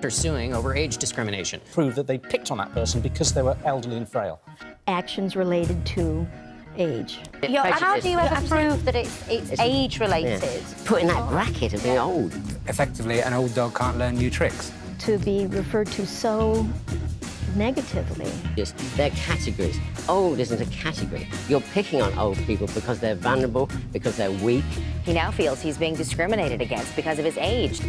pursuing over age discrimination. Proved that they picked on that person because they were elderly and frail. Actions related to age. How do you ever prove that it's age-related? Yeah. Put in that bracket of being old. Effectively, an old dog can't learn new tricks. To be referred to so negatively. Yes, they're categories. Old isn't a category. You're picking on old people because they're vulnerable, because they're weak. He now feels he's being discriminated against because of his age.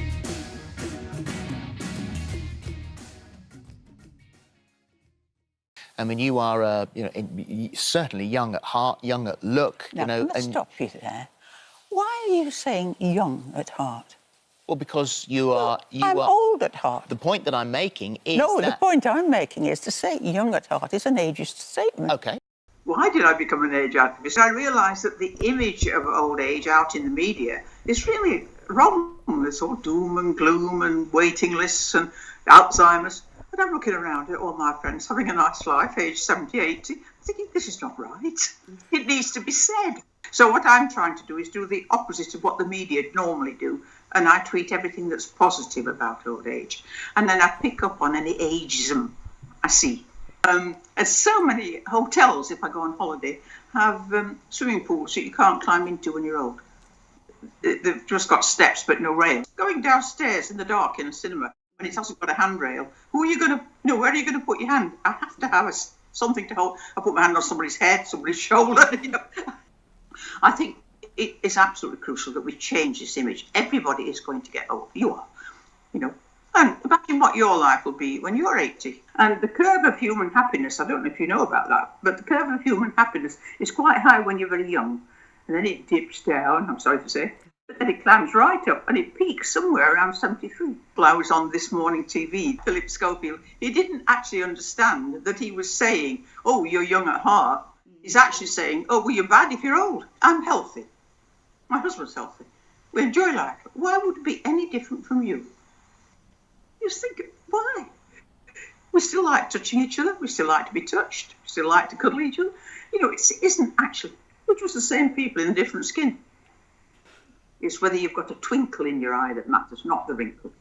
I mean, you are, certainly young at heart, young at look, Now, let's stop you there. Why are you saying young at heart? Well, because I'm old at heart. The point that I'm making is the point I'm making is to say young at heart is an ageist statement. OK. Why did I become an age activist? I realised that the image of old age out in the media is really wrong. There's all doom and gloom and waiting lists and Alzheimer's. But I'm looking around at all my friends having a nice life, age 70, 80, thinking this is not right. It needs to be said. So what I'm trying to do is do the opposite of what the media normally do, and I tweet everything that's positive about old age. And then I pick up on any ageism I see. And so many hotels, if I go on holiday, have swimming pools that you can't climb into when you're old. They've just got steps but no rails. Going downstairs in the dark in a cinema, when it hasn't got a handrail, where are you going to put your hand? I have to have something to hold. I put my hand on somebody's head, somebody's shoulder. I think it is absolutely crucial that we change this image. Everybody is going to get old. You are, And imagine what your life will be when you're 80. And the curve of human happiness, I don't know if you know about that, but the curve of human happiness is quite high when you're very young. And then it dips down, I'm sorry to say. But then it climbs right up and it peaks somewhere around 73. I was on This Morning TV, Philip Schofield. He didn't actually understand that he was saying, oh, you're young at heart. He's actually saying, oh, well, you're bad if you're old. I'm healthy. My husband's healthy. We enjoy life. Why would it be any different from you? You just think, why? We still like touching each other. We still like to be touched. We still like to cuddle each other. It isn't actually. We're just the same people in a different skin. It's whether you've got a twinkle in your eye that matters, not the wrinkle.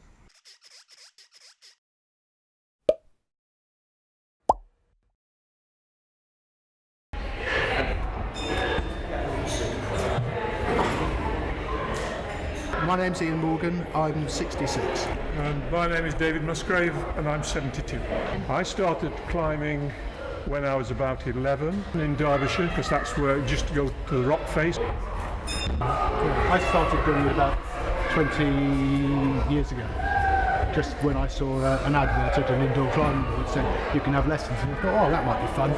My name's Ian Morgan, I'm 66. And my name is David Musgrave and I'm 72. I started climbing when I was about 11 in Derbyshire, because that's where you just go to the rock face. I started doing it about 20 years ago, just when I saw an advert at an indoor climbing board that said you can have lessons, and I thought, oh, that might be fun,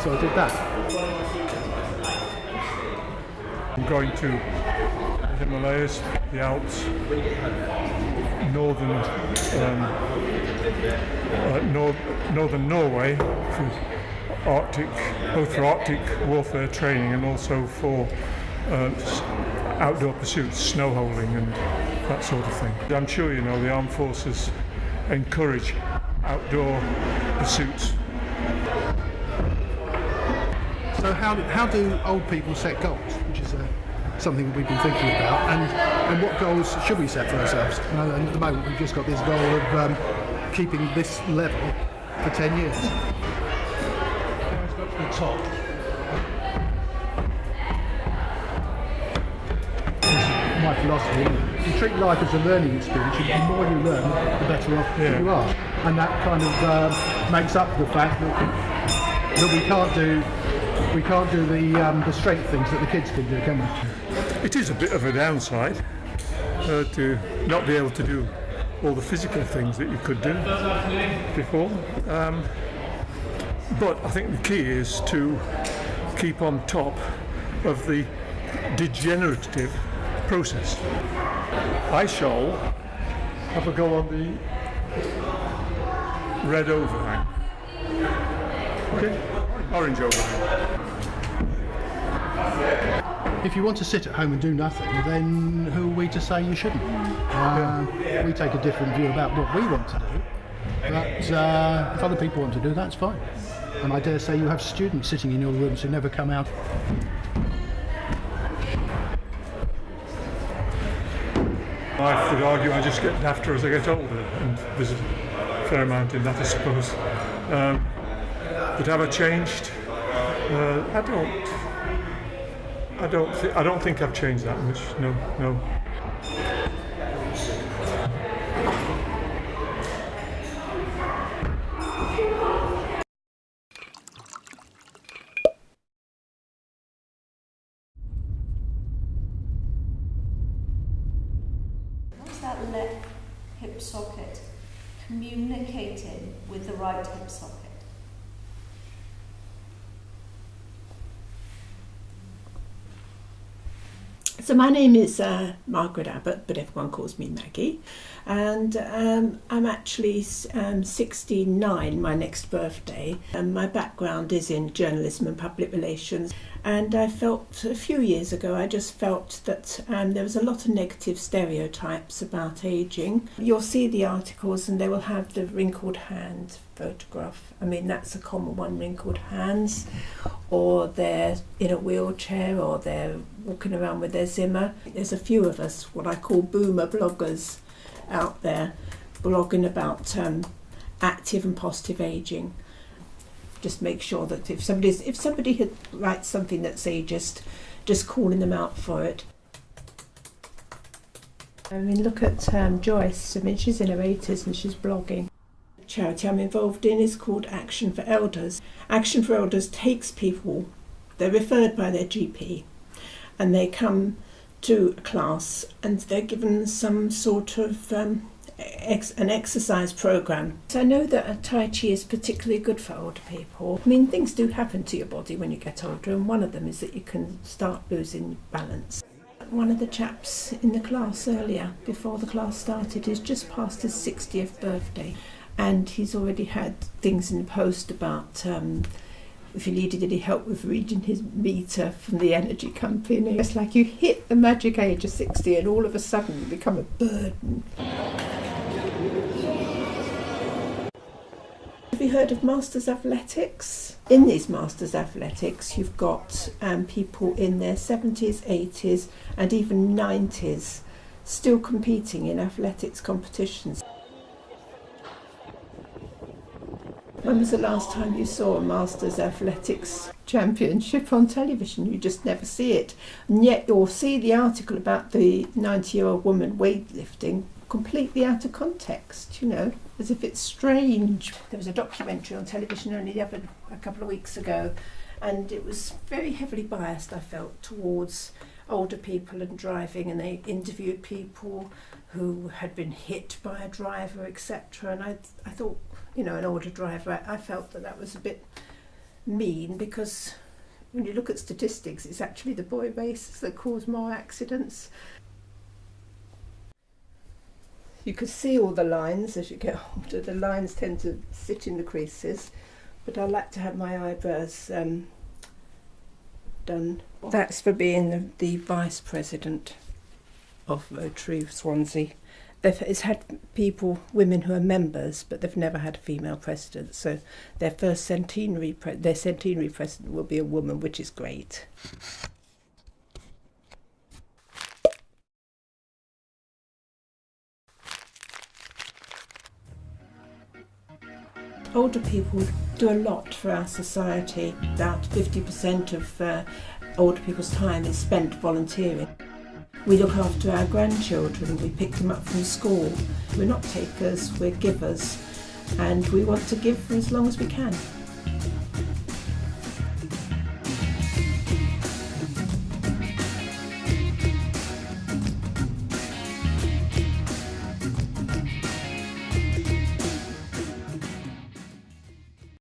so I did that. I'm going to the Himalayas, the Alps, northern Norway, for both for Arctic warfare training and also for outdoor pursuits, snow holding and that sort of thing. I'm sure you know the armed forces encourage outdoor pursuits. So how do old people set goals, which is something that we've been thinking about, and what goals should we set for ourselves? And at the moment we've just got this goal of keeping this level for 10 years. Let's go to the top. My philosophy, you treat life as a learning experience. The more you learn, the better off you are, and that kind of makes up for the fact that we can't do the strength things that the kids can do, can we? It is a bit of a downside to not be able to do all the physical things that you could do before, but I think the key is to keep on top of the degenerative process. I shall have a go on the red overhang. Okay, orange overhang. If you want to sit at home and do nothing, then who are we to say you shouldn't? We take a different view about what we want to do, but if other people want to do, that's fine. And I dare say you have students sitting in your rooms who never come out. I would argue I just get dafter as I get older, and there's a fair amount in that, I suppose. But have I changed? I don't think I've changed that much. No. What's that left hip socket communicating with the right hip socket? So my name is Margaret Abbott, but everyone calls me Maggie, and I'm actually 69, my next birthday, and my background is in journalism and public relations, and I felt a few years ago, I just felt that there was a lot of negative stereotypes about ageing. You'll see the articles and they will have the wrinkled hand photograph. I mean, that's a common one, wrinkled hands, or they're in a wheelchair, or they're walking around with their Zimmer. There's a few of us, what I call boomer bloggers, out there blogging about active and positive ageing. Just make sure that if somebody writes something that's ageist, just calling them out for it. I mean, look at Joyce. I mean, she's in her 80s and she's blogging. The charity I'm involved in is called Action for Elders. Action for Elders takes people, they're referred by their GP, and they come to a class and they're given some sort of an exercise program. So I know that Tai Chi is particularly good for older people. I mean, things do happen to your body when you get older, and one of them is that you can start losing balance. One of the chaps in the class earlier, before the class started, is just past his 60th birthday, and he's already had things in the post about if he needed any help with reading his meter from the energy company. It's like you hit the magic age of 60 and all of a sudden you become a burden. Have you heard of Masters Athletics? In these Masters Athletics you've got people in their 70s, 80s and even 90s still competing in athletics competitions. When was the last time you saw a Masters Athletics Championship on television? You just never see it. And yet you'll see the article about the 90-year-old woman weightlifting completely out of context, you know, as if it's strange. There was a documentary on television only a couple of weeks ago, and it was very heavily biased, I felt, towards older people and driving, and they interviewed people who had been hit by a driver, etc. And I thought, you know, an older driver, I felt that was a bit mean, because when you look at statistics, it's actually the boy racers that cause more accidents. You could see all the lines as you get older. The lines tend to sit in the creases, but I like to have my eyebrows done. That's for being the vice president of Rotary Swansea. It's had people, women who are members, but they've never had a female president. So their first centenary president will be a woman, which is great. Older people do a lot for our society. About 50% of older people's time is spent volunteering. We look after our grandchildren, we pick them up from school. We're not takers, we're givers, and we want to give for as long as we can.